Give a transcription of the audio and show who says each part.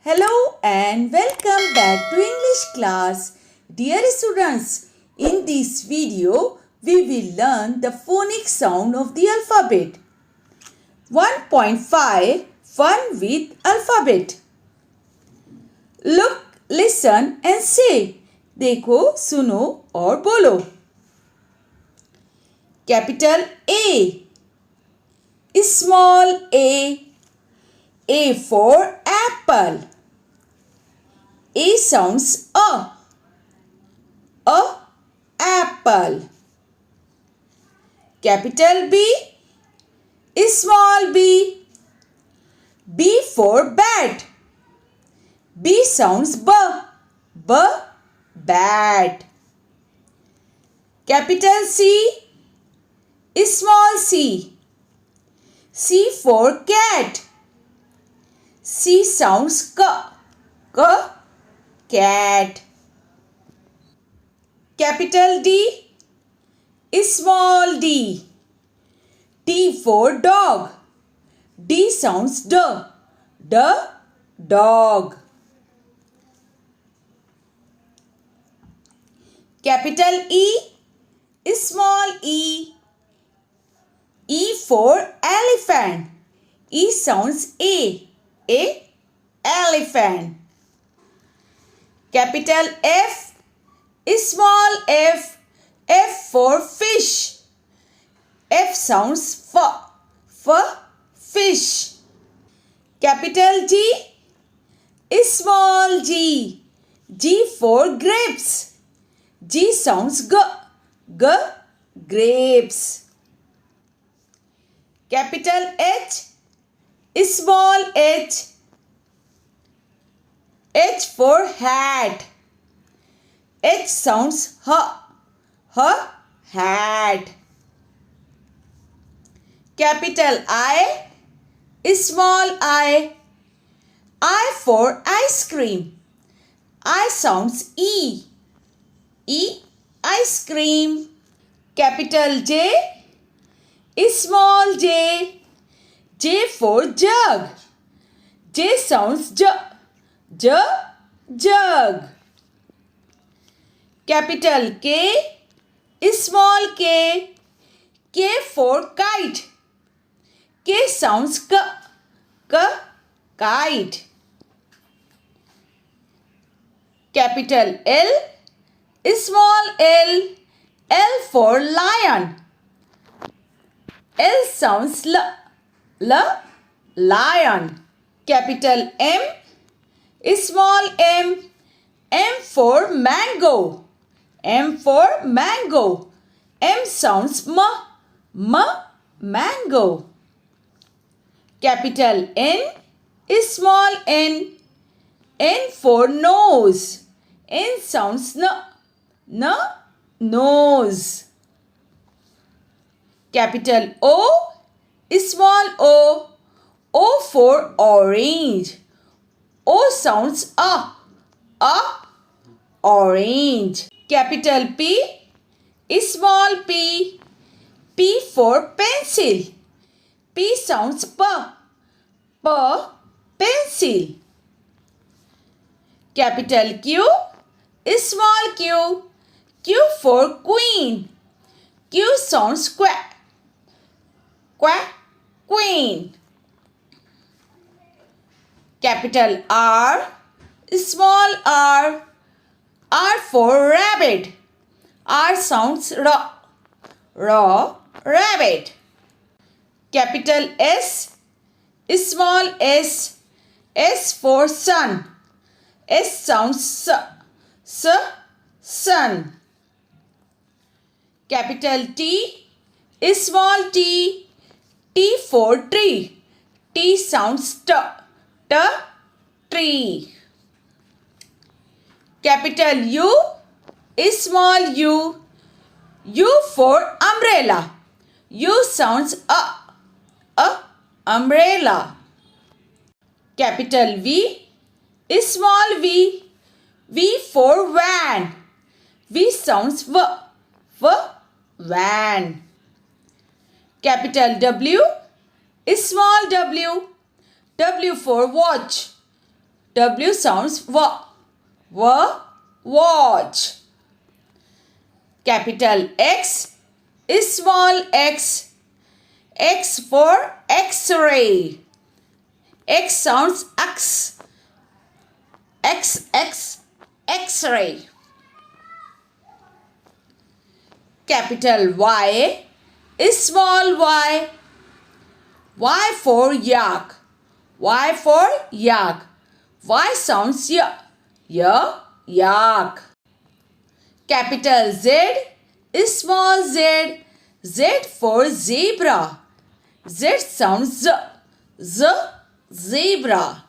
Speaker 1: Hello and welcome back to English class. Dear students, in this video, we will learn the phonic sound of the alphabet. 1.5 Fun with Alphabet. Look, listen and say. देखो, सुनो और बोलो. Capital A. Small a. A for apple. A sounds a. Apple. Capital B. Small b. B for bat. B sounds b. Bat. Capital C. Small c. C for cat. C sounds cat. Capital D. Small d. D for dog. D sounds dog. Capital E. Small e. E for elephant. E sounds a. Elephant. Capital F. Small f. F for fish. F sounds fish. Capital G. Small g. G for grapes. G sounds grapes. Capital H. Small h. H for hat. H sounds hat. Capital I. Small I. I for ice cream. I sounds E. Ice cream. Capital J. Small j. J for jug. J sounds jug. Capital K. Small k. K for kite. K sounds kite. Capital L. Small l. L for lion. L sounds lion. Capital M. Small m. M for mango. M for mango. M sounds mango. Capital N. Small n. N for nose. N sounds nose. Capital O. Small o. O for orange. O sounds orange. Capital P. Small p. P for pencil. P sounds pencil. Capital Q. Small q. Q for queen. Q sounds queen. Capital R. Small r. R for rabbit. R sounds rabbit. Capital S. Small s. S for sun. S sounds sun. Capital T. Small t. T for tree. T sounds tree. Capital U. Small u. U for umbrella. U sounds umbrella. Capital V. Small v. V for van. V sounds van. Capital W. Small w. W for watch. W sounds W. Watch. Capital X is small x. X for X-ray. X sounds X. X-ray. Capital Y is small y. Y for yak. Y for yak. Y sounds yak. Capital Z is small z. Z for zebra. Z sounds zebra.